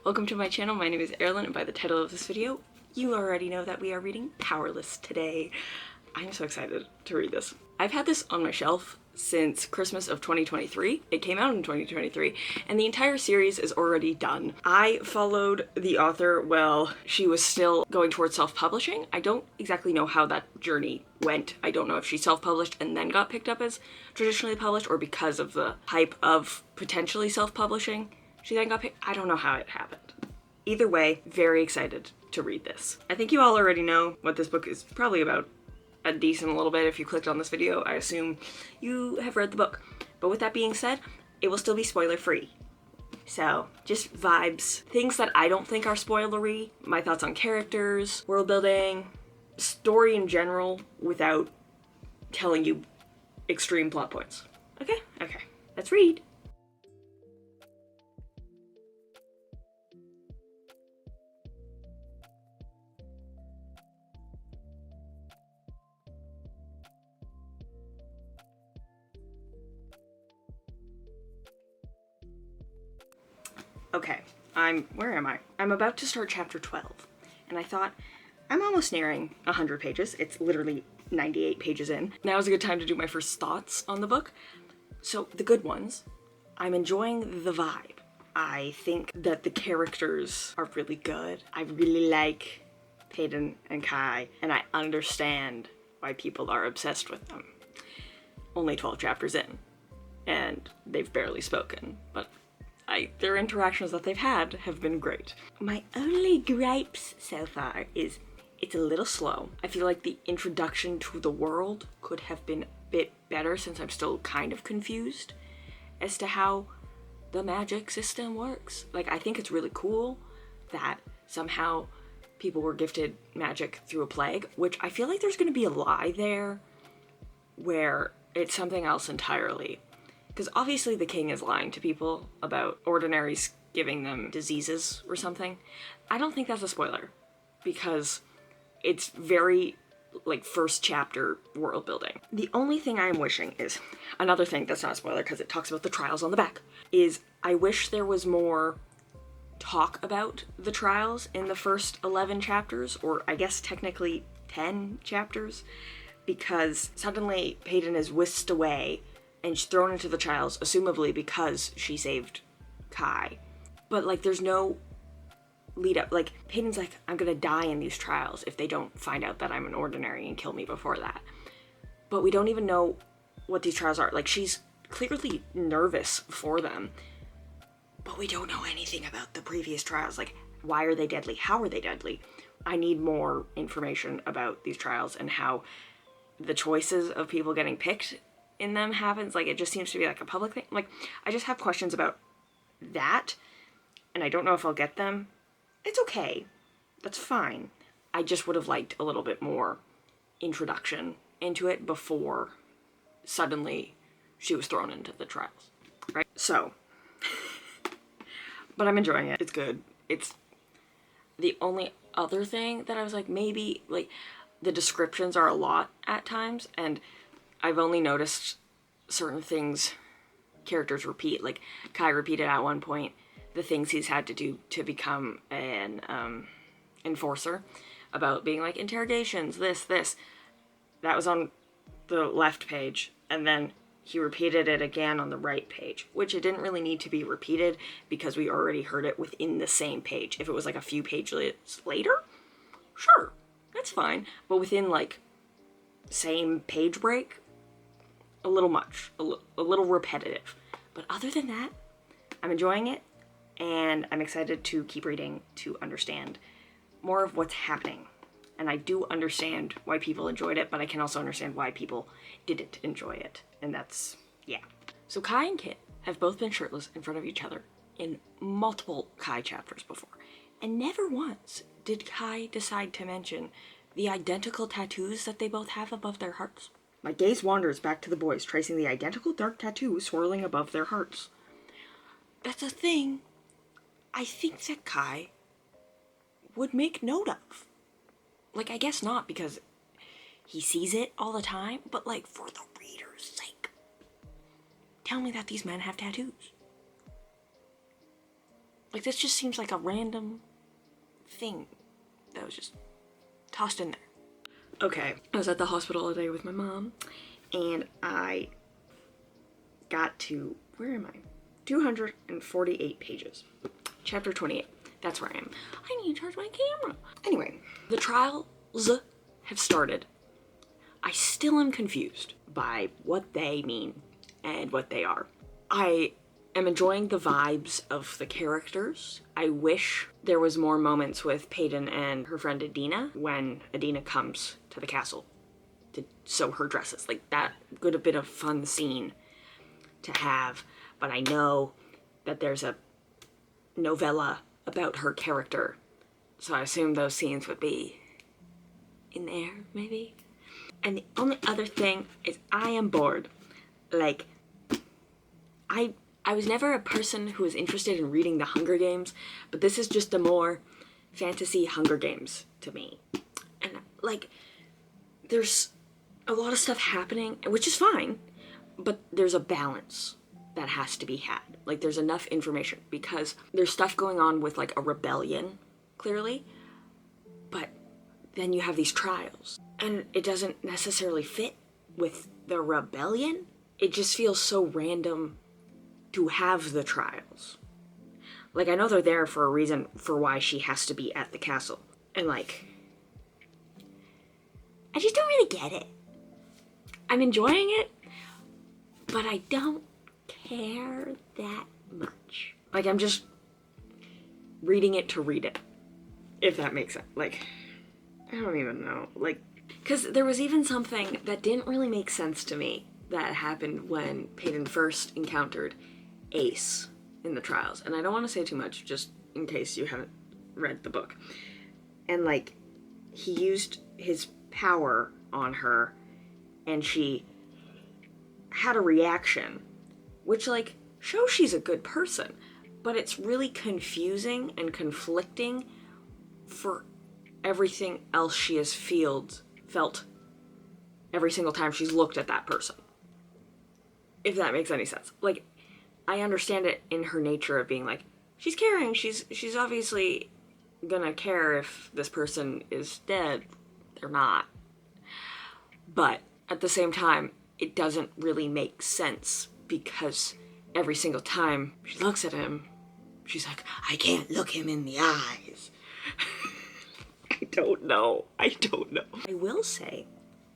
Welcome to my channel. My name is Eirelyn, and by the title of this video, you already know that we are reading Powerless today. I'm so excited to read this. I've had this on my shelf since Christmas of 2023. It came out in 2023, and the entire series is already done. I followed the author while she was still going towards self-publishing. I don't exactly know how that journey went. I don't know if she self-published and then got picked up as traditionally published, or because of the hype of potentially self-publishing, she then got picked. I don't know how it happened. Either way, very excited to read this. I think you all already know what this book is probably about a decent little bit. If you clicked on this video, I assume you have read the book. But with that being said, it will still be spoiler free. So just vibes, things that I don't think are spoilery, my thoughts on characters, world building, story in general, without telling you extreme plot points. Okay, let's read. Okay, where am I? I'm about to start chapter 12, and I thought, I'm almost nearing 100 pages. It's literally 98 pages in. Now is a good time to do my first thoughts on the book. So, the good ones. I'm enjoying the vibe. I think that the characters are really good. I really like Peyton and Kai, and I understand why people are obsessed with them. Only 12 chapters in, and they've barely spoken, but their interactions that they've had have been great. My only gripes so far is it's a little slow. I feel like the introduction to the world could have been a bit better, since I'm still kind of confused as to how the magic system works. Like, I think it's really cool that somehow people were gifted magic through a plague, which I feel like there's going to be a lie there where it's something else entirely. Because obviously the king is lying to people about ordinaries giving them diseases or something. I don't think that's a spoiler, because it's very, like, first chapter world building. The only thing I'm wishing is, another thing that's not a spoiler because it talks about the trials on the back, is I wish there was more talk about the trials in the first 11 chapters, or I guess technically 10 chapters, because suddenly Peyton is whisked away and she's thrown into the trials, assumably because she saved Kai. But, like, there's no lead up. Like, Peyton's like, I'm gonna die in these trials if they don't find out that I'm an ordinary and kill me before that. But we don't even know what these trials are. Like, she's clearly nervous for them, but we don't know anything about the previous trials. Like, why are they deadly? How are they deadly? I need more information about these trials and how the choices of people getting picked in them happens. Like, it just seems to be like a public thing. Like, I just have questions about that, and I don't know if I'll get them. It's okay. That's fine. I just would have liked a little bit more introduction into it before suddenly she was thrown into the trials, right? So, but I'm enjoying it. It's good. It's the only other thing that I was like, maybe, like, the descriptions are a lot at times, and I've only noticed certain things characters repeat. Like, Kai repeated at one point the things he's had to do to become an enforcer, about being like interrogations, this. That was on the left page, and then he repeated it again on the right page, which it didn't really need to be repeated because we already heard it within the same page. If it was like a few pages later, sure, that's fine. But within, like, same page break, a little much, a little repetitive. But other than that, I'm enjoying it, and I'm excited to keep reading to understand more of what's happening. And I do understand why people enjoyed it, but I can also understand why people didn't enjoy it. And that's, yeah. So Kai and Kit have both been shirtless in front of each other in multiple Kai chapters before. And never once did Kai decide to mention the identical tattoos that they both have above their hearts. My gaze wanders back to the boys, tracing the identical dark tattoo swirling above their hearts. That's a thing I think that Kai would make note of. Like, I guess not because he sees it all the time, but, like, for the reader's sake, tell me that these men have tattoos. Like, this just seems like a random thing that was just tossed in there. Okay, I was at the hospital today with my mom, and I got to, where am I? 248 pages. Chapter 28. That's where I am. I need to charge my camera. Anyway, the trials have started. I still am confused by what they mean and what they are. I am enjoying the vibes of the characters. I wish there was more moments with Peyton and her friend Adina when Adina comes to the castle to sew her dresses. Like, that would have been a fun scene to have, but I know that there's a novella about her character, so I assume those scenes would be in there, maybe? And the only other thing is I am bored. Like, I was never a person who was interested in reading the Hunger Games, but this is just a more fantasy Hunger Games to me. And, like, there's a lot of stuff happening, which is fine, but there's a balance that has to be had. Like, there's enough information, because there's stuff going on with, like, a rebellion, clearly, but then you have these trials, and it doesn't necessarily fit with the rebellion. It just feels so random to have the trials. Like, I know they're there for a reason for why she has to be at the castle, and, like, I just don't really get it. I'm enjoying it, but I don't care that much. Like, I'm just reading it to read it, if that makes sense. Like, I don't even know. Like, because there was even something that didn't really make sense to me that happened when Peyton first encountered Ace in the trials. And I don't want to say too much, just in case you haven't read the book. And, like, he used his power on her, and she had a reaction, which, like, shows she's a good person, but it's really confusing and conflicting for everything else she has felt every single time she's looked at that person. If that makes any sense. Like, I understand it in her nature of being like, she's caring, she's obviously gonna care if this person is dead. They're not. But at the same time, it doesn't really make sense, because every single time she looks at him, she's like, I can't look him in the eyes. I don't know. I will say,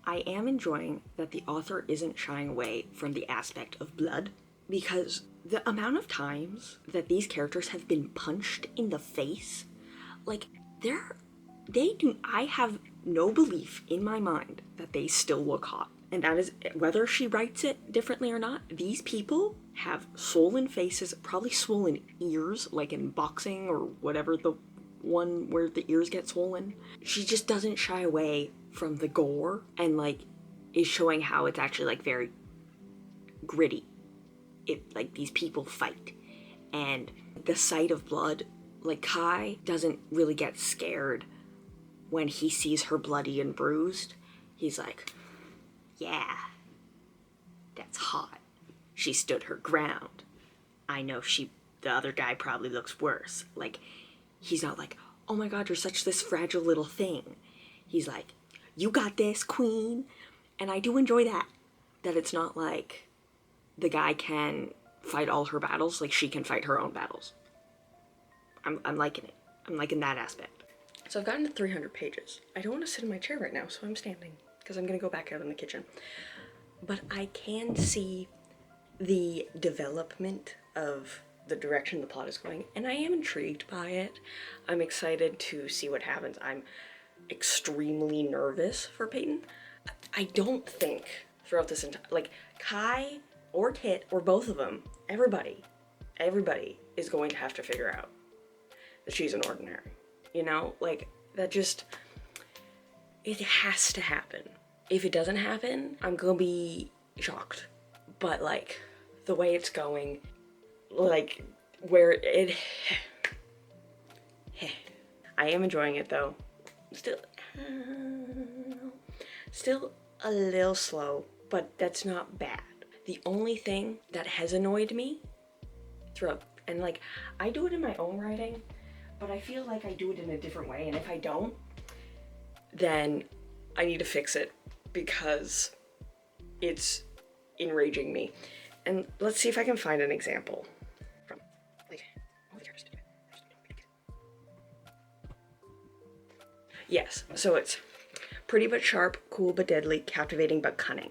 I am enjoying that the author isn't shying away from the aspect of blood, because the amount of times that these characters have been punched in the face, like, I have no belief in my mind that they still look hot. And that is, whether she writes it differently or not, these people have swollen faces, probably swollen ears, like in boxing or whatever, the one where the ears get swollen. She just doesn't shy away from the gore, and, like, is showing how it's actually, like, very gritty. Like, these people fight. And the sight of blood, like, Kai doesn't really get scared when he sees her bloody and bruised. He's like, yeah, that's hot. She stood her ground. I know the other guy probably looks worse. Like, he's not like, oh my god, you're such this fragile little thing. He's like, you got this, queen. And I do enjoy that it's not like the guy can fight all her battles, like she can fight her own battles. I'm liking it. I'm liking that aspect. So I've gotten to 300 pages. I don't want to sit in my chair right now, so I'm standing, because I'm going to go back out in the kitchen. But I can see the development of the direction the plot is going, and I am intrigued by it. I'm excited to see what happens. I'm extremely nervous for Peyton. I don't think throughout this entire, like, Kai or Kit or both of them, everybody is going to have to figure out that she's an ordinary. You know, like, that just, it has to happen. If it doesn't happen, I'm gonna be shocked. But, like, the way it's going, like, where it, I am enjoying it, though. Still a little slow, but that's not bad. The only thing that has annoyed me throughout And like, I do it in my own writing, but I feel like I do it in a different way. And if I don't, then I need to fix it because it's enraging me. And let's see if I can find an example from like, yes, so it's pretty but sharp, cool but deadly, captivating but cunning.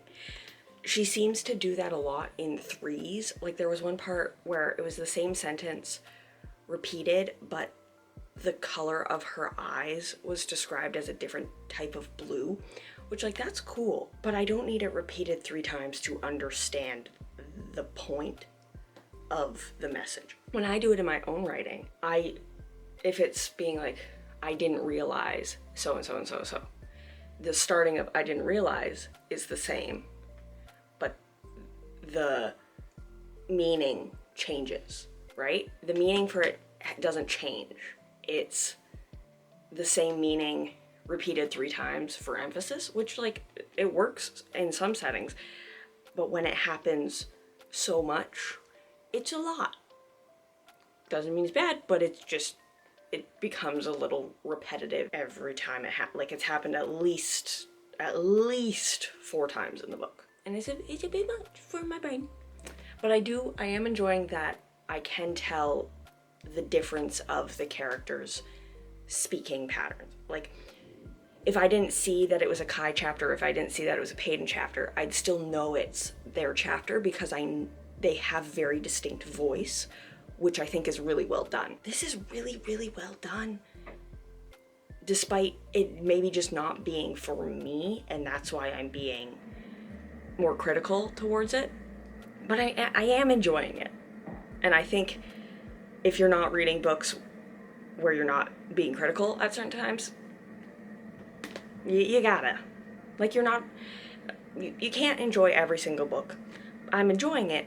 She seems to do that a lot in threes. Like there was one part where it was the same sentence repeated, but the color of her eyes was described as a different type of blue, which like that's cool, but I don't need it repeated 3 times to understand the point of the message. When I do it in my own writing, if it's being like, I didn't realize so and so and so and so, the starting of I didn't realize is the same, but the meaning changes, right? The meaning for it doesn't change. It's the same meaning repeated 3 times for emphasis, which like it works in some settings, but when it happens so much, it's a lot. Doesn't mean it's bad, but it's just, it becomes a little repetitive every time like it's happened at least 4 times in the book. And it's a bit much for my brain. But I am enjoying that I can tell the difference of the characters' speaking patterns. Like, if I didn't see that it was a Kai chapter, if I didn't see that it was a Peyton chapter, I'd still know it's their chapter because they have very distinct voice, which I think is really well done. This is really, really well done. Despite it maybe just not being for me, and that's why I'm being more critical towards it. But I am enjoying it. And I think if you're not reading books where you're not being critical at certain times, you gotta. Like, you can't enjoy every single book. I'm enjoying it.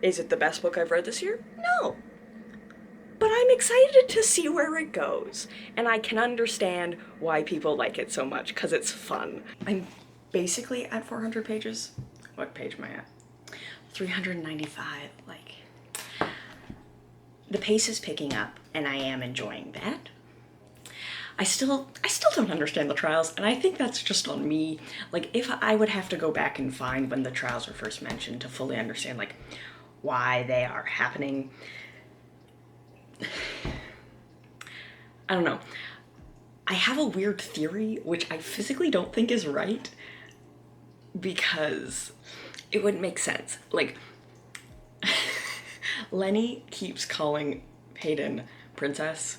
Is it the best book I've read this year? No. But I'm excited to see where it goes. And I can understand why people like it so much, because it's fun. I'm basically at 400 pages. What page am I at? 395, like. The pace is picking up, and I am enjoying that. I still don't understand the trials, and I think that's just on me. Like, if I would have to go back and find when the trials were first mentioned to fully understand, like, why they are happening. I don't know. I have a weird theory, which I physically don't think is right, because it wouldn't make sense. Like, Lenny keeps calling Peyton princess.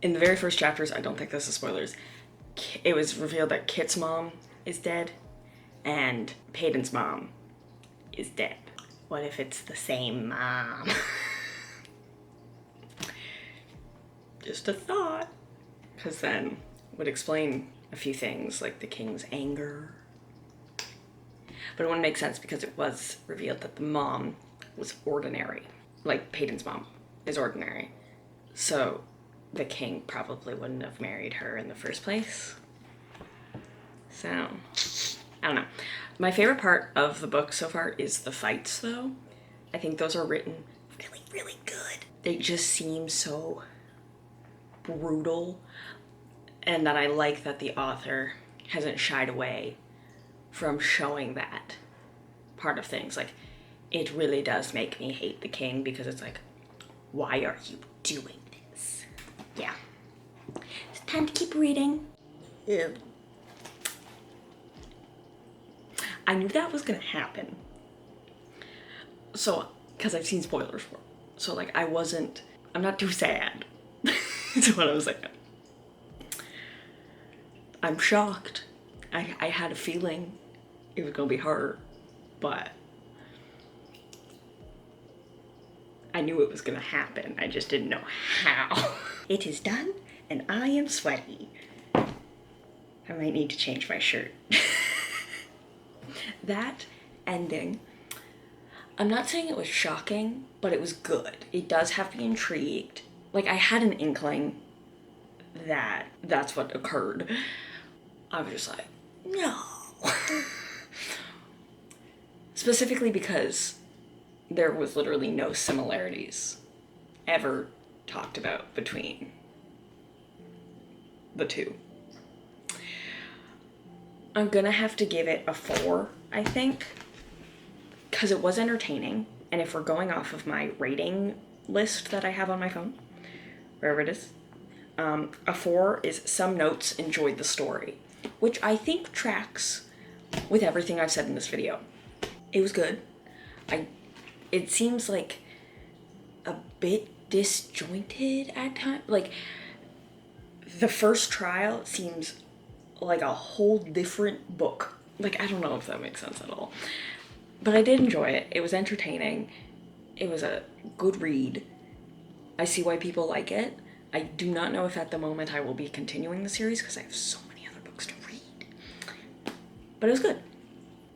In the very first chapters, I don't think this is spoilers, it was revealed that Kit's mom is dead and Peyton's mom is dead. What if it's the same mom? Just a thought. Because then it would explain a few things, like the king's anger. But it wouldn't make sense because it was revealed that the mom was ordinary. Like Peyton's mom is ordinary. So the king probably wouldn't have married her in the first place. So, I don't know. My favorite part of the book so far is the fights, though. I think those are written really, really good. They just seem so brutal, and that I like that the author hasn't shied away from showing that part of things. Like, it really does make me hate the king because it's like, why are you doing this? Yeah. It's time to keep reading. Yeah. I knew that was gonna happen. So, because I've seen spoilers for it. So, like, I'm not too sad. That's what I was like. I'm shocked. I had a feeling it was gonna be hard, but I knew it was gonna happen. I just didn't know how. It is done, and I am sweaty. I might need to change my shirt. That ending, I'm not saying it was shocking, but it was good. It does have me intrigued. Like, I had an inkling that that's what occurred. I was just like, no. Specifically because there was literally no similarities ever talked about between the two. I'm gonna have to give it a 4, I think, because it was entertaining. And if we're going off of my rating list that I have on my phone, wherever it is, a 4 is some notes, enjoyed the story, which I think tracks with everything I've said in this video. It was good. It seems like a bit disjointed at times. Like, the first trial seems like a whole different book. Like, I don't know if that makes sense at all. But I did enjoy it. It was entertaining. It was a good read. I see why people like it. I do not know if at the moment I will be continuing the series because I have so many other books to read. But it was good.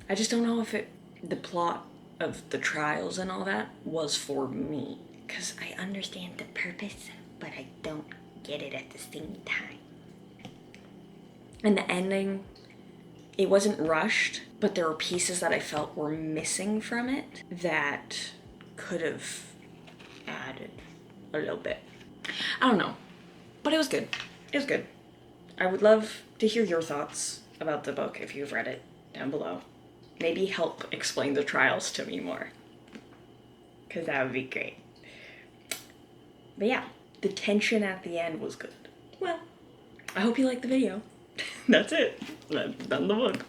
I just don't know if the plot of the trials and all that was for me. Because I understand the purpose, but I don't get it at the same time. And the ending, it wasn't rushed, but there were pieces that I felt were missing from it that could have added a little bit. I don't know, but it was good. It was good. I would love to hear your thoughts about the book if you've read it down below. Maybe help explain the trials to me more, because that would be great. But yeah, the tension at the end was good. Well, I hope you liked the video. That's it. I've done the book.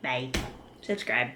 Bye. Subscribe.